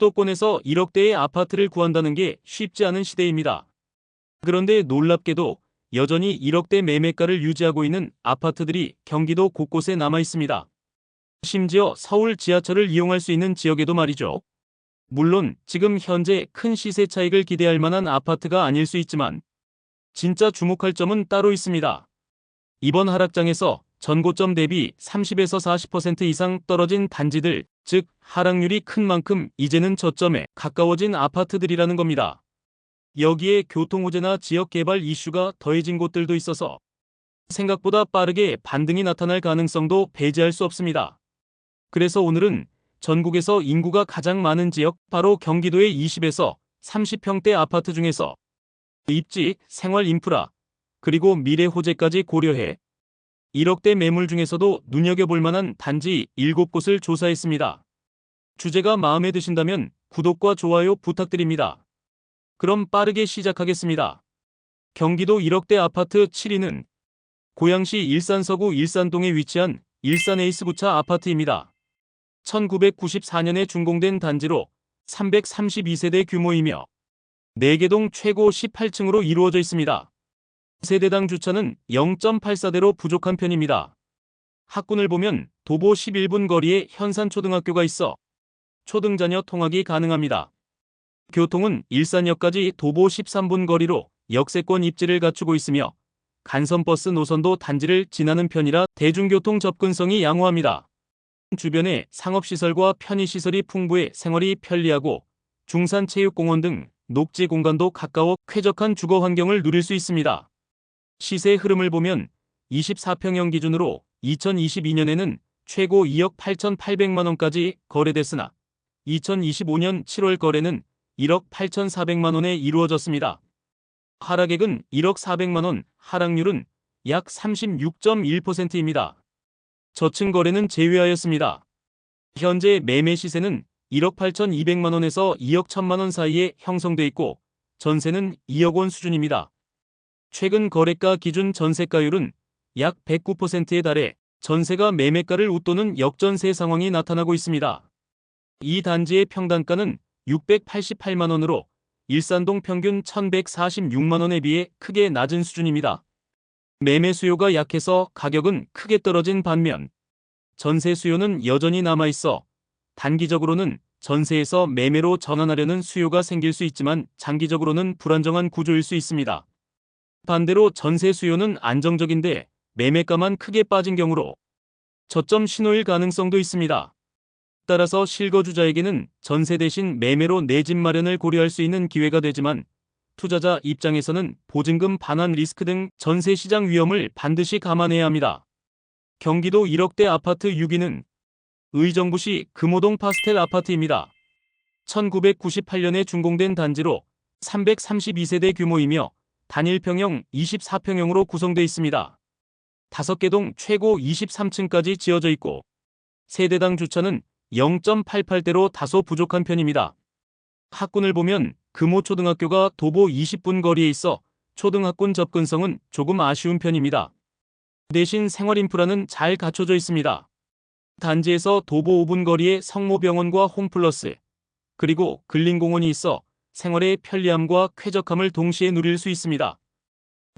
수도권에서 1억대의 아파트를 구한다는 게 쉽지 않은 시대입니다. 그런데 놀랍게도 여전히 1억대 매매가를 유지하고 있는 아파트들이 경기도 곳곳에 남아 있습니다. 심지어 서울 지하철을 이용할 수 있는 지역에도 말이죠. 물론 지금 현재 큰 시세 차익을 기대할 만한 아파트가 아닐 수 있지만 진짜 주목할 점은 따로 있습니다. 이번 하락장에서 전고점 대비 30에서 40% 이상 떨어진 단지들, 즉 하락률이 큰 만큼 이제는 저점에 가까워진 아파트들이라는 겁니다. 여기에 교통호재나 지역개발 이슈가 더해진 곳들도 있어서 생각보다 빠르게 반등이 나타날 가능성도 배제할 수 없습니다. 그래서 오늘은 전국에서 인구가 가장 많은 지역, 바로 경기도의 20에서 30평대 아파트 중에서 입지, 생활 인프라, 그리고 미래 호재까지 고려해 1억대 매물 중에서도 눈여겨볼 만한 단지 7곳을 조사했습니다. 주제가 마음에 드신다면 구독과 좋아요 부탁드립니다. 그럼 빠르게 시작하겠습니다. 경기도 1억대 아파트 7위는 고양시 일산서구 일산동에 위치한 일산에이스구차 아파트입니다. 1994년에 준공된 단지로 332세대 규모이며 4개 동 최고 18층으로 이루어져 있습니다. 세대당 주차는 0.84대로 부족한 편입니다. 학군을 보면 도보 11분 거리에 현산초등학교가 있어 초등자녀 통학이 가능합니다. 교통은 일산역까지 도보 13분 거리로 역세권 입지를 갖추고 있으며 간선버스 노선도 단지를 지나는 편이라 대중교통 접근성이 양호합니다. 주변에 상업시설과 편의시설이 풍부해 생활이 편리하고 중산체육공원 등 녹지 공간도 가까워 쾌적한 주거 환경을 누릴 수 있습니다. 시세 흐름을 보면 24평형 기준으로 2022년에는 최고 2억 8,800만원까지 거래됐으나 2025년 7월 거래는 1억 8,400만원에 이루어졌습니다. 하락액은 1억 400만원, 하락률은 약 36.1%입니다. 저층 거래는 제외하였습니다. 현재 매매 시세는 1억 8,200만원에서 2억 1,000만원 사이에 형성돼 있고 전세는 2억 원 수준입니다. 최근 거래가 기준 전세가율은 약 109%에 달해 전세가 매매가를 웃도는 역전세 상황이 나타나고 있습니다. 이 단지의 평당가는 688만원으로 일산동 평균 1,146만원에 비해 크게 낮은 수준입니다. 매매 수요가 약해서 가격은 크게 떨어진 반면 전세 수요는 여전히 남아있어 단기적으로는 전세에서 매매로 전환하려는 수요가 생길 수 있지만 장기적으로는 불안정한 구조일 수 있습니다. 반대로 전세 수요는 안정적인데 매매가만 크게 빠진 경우로 저점 신호일 가능성도 있습니다. 따라서 실거주자에게는 전세 대신 매매로 내 집 마련을 고려할 수 있는 기회가 되지만 투자자 입장에서는 보증금 반환 리스크 등 전세 시장 위험을 반드시 감안해야 합니다. 경기도 1억대 아파트 6위는 의정부시 금호동 파스텔 아파트입니다. 1998년에 준공된 단지로 332세대 규모이며 단일평형 24평형으로 구성되어 있습니다. 5개 동 최고 23층까지 지어져 있고 세대당 주차는 0.88대로 다소 부족한 편입니다. 학군을 보면 금호초등학교가 도보 20분 거리에 있어 초등학군 접근성은 조금 아쉬운 편입니다. 대신 생활인프라는 잘 갖춰져 있습니다. 단지에서 도보 5분 거리에 성모병원과 홈플러스, 그리고 근린공원이 있어 생활의 편리함과 쾌적함을 동시에 누릴 수 있습니다.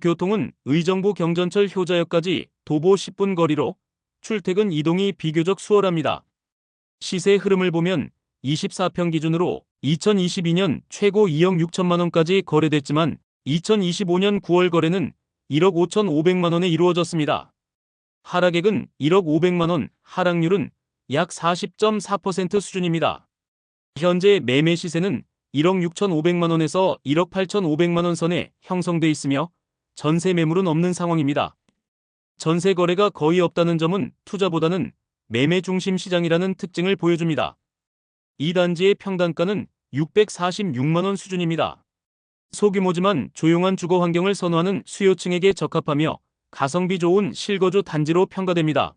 교통은 의정부 경전철 효자역까지 도보 10분 거리로 출퇴근 이동이 비교적 수월합니다. 시세 흐름을 보면 24평 기준으로 2022년 최고 2억 6천만원까지 거래됐지만 2025년 9월 거래는 1억 5,500만원에 이루어졌습니다. 하락액은 1억 500만원, 하락률은 약 40.4% 수준입니다. 현재 매매 시세는 1억 6,500만원에서 1억 8,500만원 선에 형성돼 있으며 전세 매물은 없는 상황입니다. 전세 거래가 거의 없다는 점은 투자보다는 매매 중심 시장이라는 특징을 보여줍니다. 이 단지의 평당가는 646만원 수준입니다. 소규모지만 조용한 주거 환경을 선호하는 수요층에게 적합하며 가성비 좋은 실거주 단지로 평가됩니다.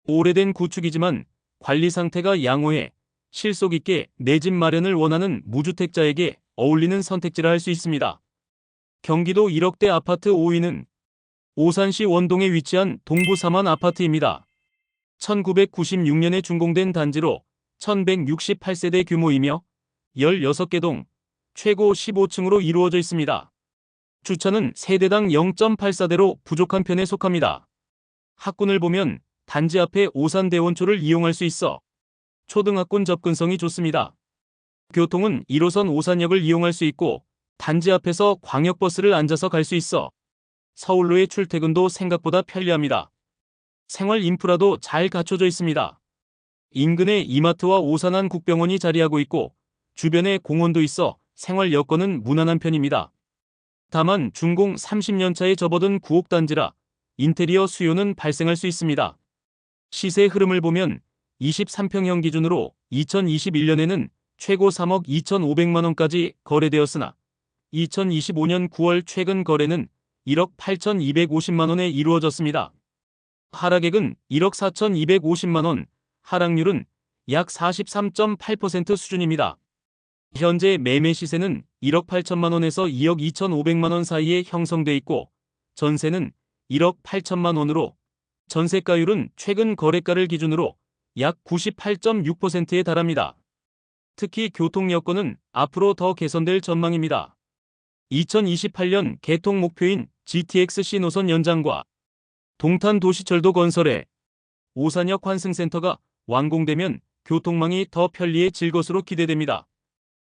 오래된 구축이지만 관리 상태가 양호해 실속 있게 내 집 마련을 원하는 무주택자에게 어울리는 선택지라 할 수 있습니다. 경기도 1억대 아파트 5위는 오산시 원동에 위치한 동부삼환 아파트입니다. 1996년에 준공된 단지로 1168세대 규모이며 16개 동, 최고 15층으로 이루어져 있습니다. 주차는 세대당 0.84대로 부족한 편에 속합니다. 학군을 보면 단지 앞에 오산대원초를 이용할 수 있어 초등학군 접근성이 좋습니다. 교통은 1호선 오산역을 이용할 수 있고 단지 앞에서 광역버스를 앉아서 갈 수 있어 서울로의 출퇴근도 생각보다 편리합니다. 생활 인프라도 잘 갖춰져 있습니다. 인근에 이마트와 오산한 국병원이 자리하고 있고 주변에 공원도 있어 생활 여건은 무난한 편입니다. 다만 준공 30년 차에 접어든 구옥 단지라 인테리어 수요는 발생할 수 있습니다. 시세 흐름을 보면 23평형 기준으로 2021년에는 최고 3억 2,500만 원까지 거래되었으나 2025년 9월 최근 거래는 1억 8,250만 원에 이루어졌습니다. 하락액은 1억 4,250만 원, 하락률은 약 43.8% 수준입니다. 현재 매매 시세는 1억 8천만 원에서 2억 2,500만 원 사이에 형성돼 있고 전세는 1억 8천만 원으로 전세가율은 최근 거래가를 기준으로 약 98.6%에 달합니다. 특히 교통 여건은 앞으로 더 개선될 전망입니다. 2028년 개통 목표인 GTX-C 노선 연장과 동탄 도시철도 건설에 오산역 환승센터가 완공되면 교통망이 더 편리해질 것으로 기대됩니다.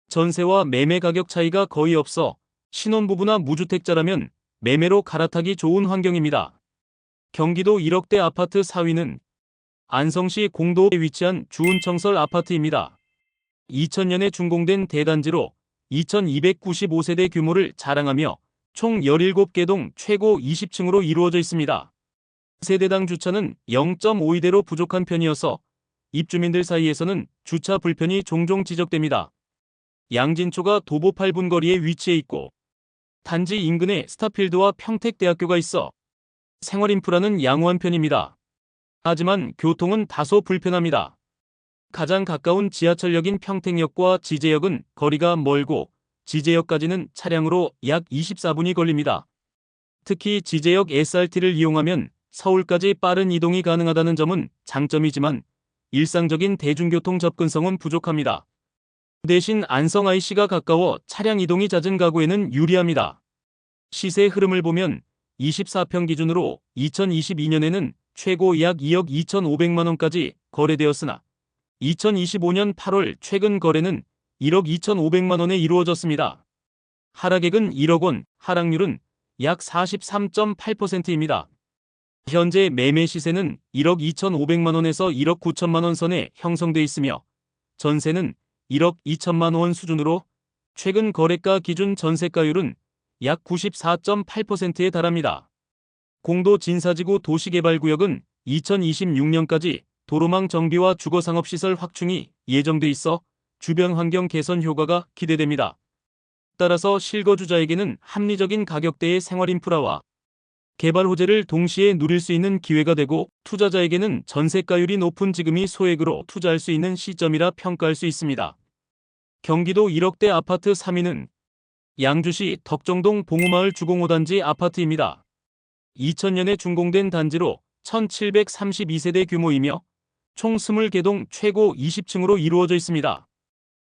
전세와 매매 가격 차이가 거의 없어 신혼부부나 무주택자라면 매매로 갈아타기 좋은 환경입니다. 경기도 1억대 아파트 4위는 안성시 공도에 위치한 주운청설 아파트입니다. 2000년에 준공된 대단지로 2295세대 규모를 자랑하며 총 17개 동 최고 20층으로 이루어져 있습니다. 세대당 주차는 0.52대로 부족한 편이어서 입주민들 사이에서는 주차 불편이 종종 지적됩니다. 양진초가 도보 8분 거리에 위치해 있고 단지 인근에 스타필드와 평택대학교가 있어 생활 인프라는 양호한 편입니다. 하지만 교통은 다소 불편합니다. 가장 가까운 지하철역인 평택역과 지제역은 거리가 멀고 지제역까지는 차량으로 약 24분이 걸립니다. 특히 지제역 SRT를 이용하면 서울까지 빠른 이동이 가능하다는 점은 장점이지만 일상적인 대중교통 접근성은 부족합니다. 대신 안성 IC가 가까워 차량 이동이 잦은 가구에는 유리합니다. 시세 흐름을 보면 24평 기준으로 2022년에는 최고 약 2억 2,500만 원까지 거래되었으나 2025년 8월 최근 거래는 1억 2,500만 원에 이루어졌습니다. 하락액은 1억 원, 하락률은 약 43.8%입니다. 현재 매매 시세는 1억 2,500만 원에서 1억 9천만 원 선에 형성돼 있으며 전세는 1억 2천만 원 수준으로 최근 거래가 기준 전세가율은 약 94.8%에 달합니다. 공도 진사지구 도시개발구역은 2026년까지 도로망 정비와 주거상업시설 확충이 예정돼 있어 주변 환경 개선 효과가 기대됩니다. 따라서 실거주자에게는 합리적인 가격대의 생활인프라와 개발 호재를 동시에 누릴 수 있는 기회가 되고 투자자에게는 전세가율이 높은 지금이 소액으로 투자할 수 있는 시점이라 평가할 수 있습니다. 경기도 1억대 아파트 3위는 양주시 덕정동 봉우마을 주공5단지 아파트입니다. 2000년에 준공된 단지로 1732세대 규모이며 총 20개 동 최고 20층으로 이루어져 있습니다.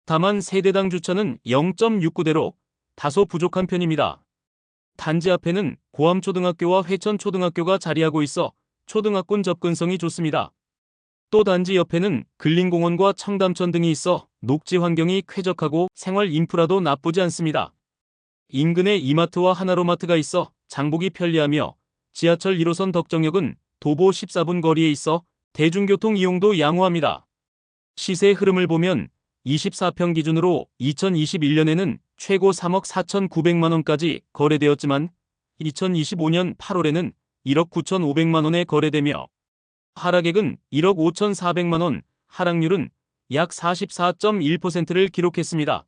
다만 세대당 주차는 0.69대로 다소 부족한 편입니다. 단지 앞에는 고암초등학교와 회천초등학교가 자리하고 있어 초등학군 접근성이 좋습니다. 또 단지 옆에는 근린공원과 청담천 등이 있어 녹지 환경이 쾌적하고 생활 인프라도 나쁘지 않습니다. 인근에 이마트와 하나로마트가 있어 장보기 편리하며 지하철 1호선 덕정역은 도보 14분 거리에 있어 대중교통 이용도 양호합니다. 시세 흐름을 보면 24평 기준으로 2021년에는 최고 3억 4,900만 원까지 거래되었지만 2025년 8월에는 1억 9,500만 원에 거래되며 하락액은 1억 5,400만 원, 하락률은 약 44.1%를 기록했습니다.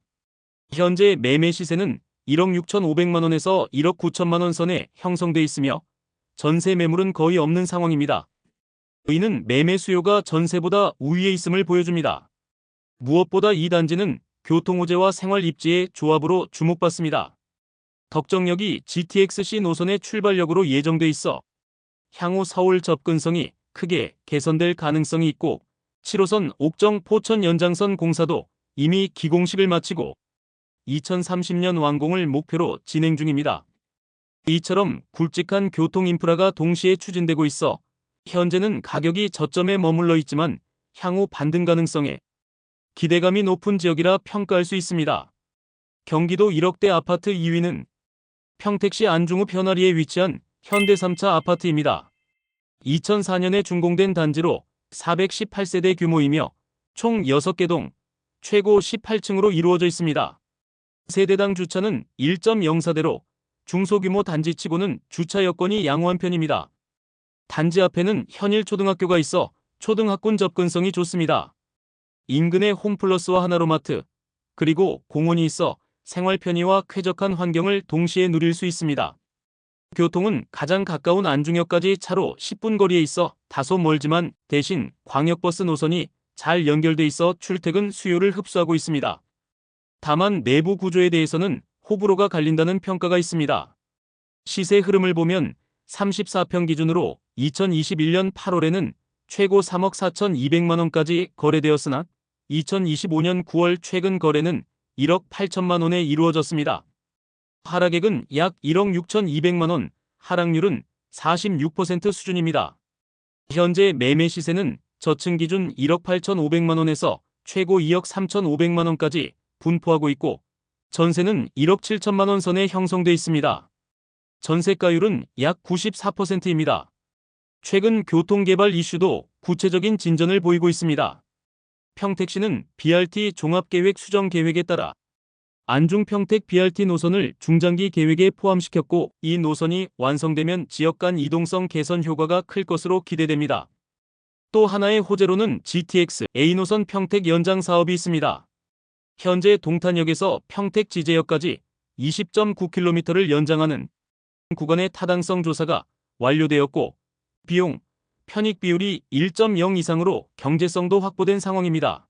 현재 매매 시세는 1억 6,500만 원에서 1억 9천만 원 선에 형성돼 있으며 전세 매물은 거의 없는 상황입니다. 이는 매매 수요가 전세보다 우위에 있음을 보여줍니다. 무엇보다 이 단지는 교통호재와 생활 입지의 조합으로 주목받습니다. 덕정역이 GTX-C 노선의 출발역으로 예정돼 있어 향후 서울 접근성이 크게 개선될 가능성이 있고 7호선 옥정 포천 연장선 공사도 이미 기공식을 마치고 2030년 완공을 목표로 진행 중입니다. 이처럼 굵직한 교통 인프라가 동시에 추진되고 있어 현재는 가격이 저점에 머물러 있지만 향후 반등 가능성에 기대감이 높은 지역이라 평가할 수 있습니다. 경기도 1억대 아파트 2위는 평택시 안중읍 현아리에 위치한 현대 3차 아파트입니다. 2004년에 준공된 단지로 418세대 규모이며 총 6개 동, 최고 18층으로 이루어져 있습니다. 세대당 주차는 1.04대로 중소규모 단지치고는 주차 여건이 양호한 편입니다. 단지 앞에는 현일초등학교가 있어 초등학군 접근성이 좋습니다. 인근에 홈플러스와 하나로마트, 그리고 공원이 있어 생활 편의와 쾌적한 환경을 동시에 누릴 수 있습니다. 교통은 가장 가까운 안중역까지 차로 10분 거리에 있어 다소 멀지만 대신 광역버스 노선이 잘 연결돼 있어 출퇴근 수요를 흡수하고 있습니다. 다만 내부 구조에 대해서는 호불호가 갈린다는 평가가 있습니다. 시세 흐름을 보면 34평 기준으로 2021년 8월에는 최고 3억 4,200만 원까지 거래되었으나 2025년 9월 최근 거래는 1억 8천만 원에 이루어졌습니다. 하락액은 약 1억 6,200만 원, 하락률은 46% 수준입니다. 현재 매매 시세는 저층 기준 1억 8,500만 원에서 최고 2억 3,500만 원까지 분포하고 있고 전세는 1억 7천만 원 선에 형성돼 있습니다. 전세가율은 약 94%입니다. 최근 교통개발 이슈도 구체적인 진전을 보이고 있습니다. 평택시는 BRT 종합계획 수정 계획에 따라 안중평택 BRT 노선을 중장기 계획에 포함시켰고 이 노선이 완성되면 지역 간 이동성 개선 효과가 클 것으로 기대됩니다. 또 하나의 호재로는 GTX A노선 평택 연장 사업이 있습니다. 현재 동탄역에서 평택 지제역까지 20.9km를 연장하는 구간의 타당성 조사가 완료되었고 비용, 편익 비율이 1.0 이상으로 경제성도 확보된 상황입니다.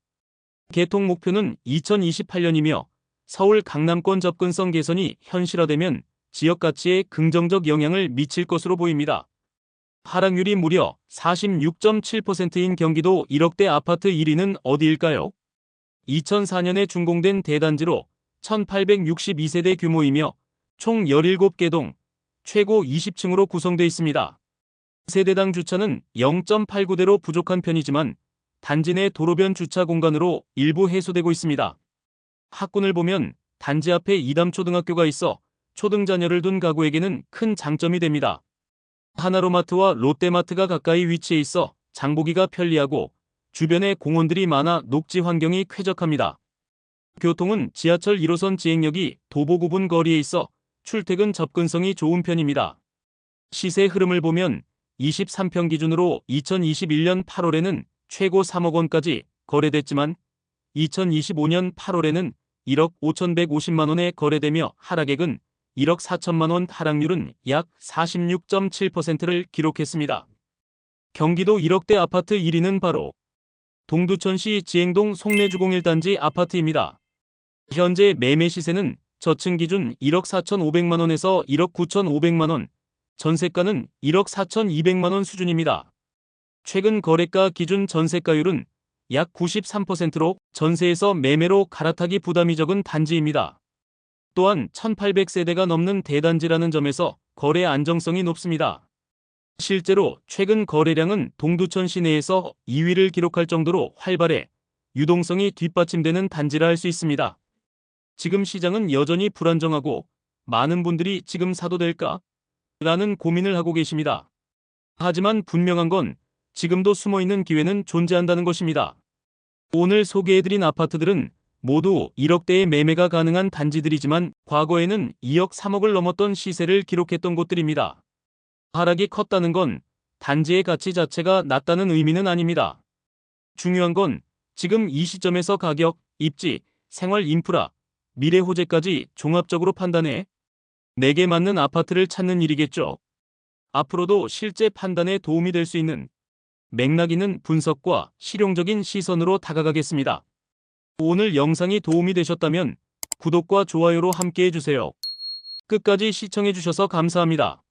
개통 목표는 2028년이며 서울 강남권 접근성 개선이 현실화되면 지역 가치에 긍정적 영향을 미칠 것으로 보입니다. 하락률이 무려 46.7%인 경기도 1억대 아파트 1위는 어디일까요? 2004년에 준공된 대단지로 1862세대 규모이며 총 17개 동, 최고 20층으로 구성되어 있습니다. 세대당 주차는 0.89대로 부족한 편이지만 단지 내 도로변 주차 공간으로 일부 해소되고 있습니다. 학군을 보면 단지 앞에 이담초등학교가 있어 초등 자녀를 둔 가구에게는 큰 장점이 됩니다. 하나로마트와 롯데마트가 가까이 위치해 있어 장보기가 편리하고 주변에 공원들이 많아 녹지 환경이 쾌적합니다. 교통은 지하철 1호선 지행역이 도보 9분 거리에 있어 출퇴근 접근성이 좋은 편입니다. 시세 흐름을 보면 23평 기준으로 2021년 8월에는 최고 3억 원까지 거래됐지만 2025년 8월에는 1억 5,150만 원에 거래되며 하락액은 1억 4천만 원, 하락률은 약 46.7%를 기록했습니다. 경기도 1억대 아파트 1위는 바로 동두천시 지행동 송내주공 1단지 아파트입니다. 현재 매매 시세는 저층 기준 1억 4,500만 원에서 1억 9,500만 원, 전세가는 1억 4,200만 원 수준입니다. 최근 거래가 기준 전세가율은 약 93%로 전세에서 매매로 갈아타기 부담이 적은 단지입니다. 또한 1,800세대가 넘는 대단지라는 점에서 거래 안정성이 높습니다. 실제로 최근 거래량은 동두천 시내에서 2위를 기록할 정도로 활발해 유동성이 뒷받침되는 단지라 할 수 있습니다. 지금 시장은 여전히 불안정하고 많은 분들이 지금 사도 될까? 라는 고민을 하고 계십니다. 하지만 분명한 건 지금도 숨어있는 기회는 존재한다는 것입니다. 오늘 소개해드린 아파트들은 모두 1억대의 매매가 가능한 단지들이지만 과거에는 2억 3억을 넘었던 시세를 기록했던 곳들입니다. 하락이 컸다는 건 단지의 가치 자체가 낮다는 의미는 아닙니다. 중요한 건 지금 이 시점에서 가격, 입지, 생활 인프라, 미래 호재까지 종합적으로 판단해 내게 맞는 아파트를 찾는 일이겠죠. 앞으로도 실제 판단에 도움이 될 수 있는 맥락 있는 분석과 실용적인 시선으로 다가가겠습니다. 오늘 영상이 도움이 되셨다면 구독과 좋아요로 함께 해주세요. 끝까지 시청해주셔서 감사합니다.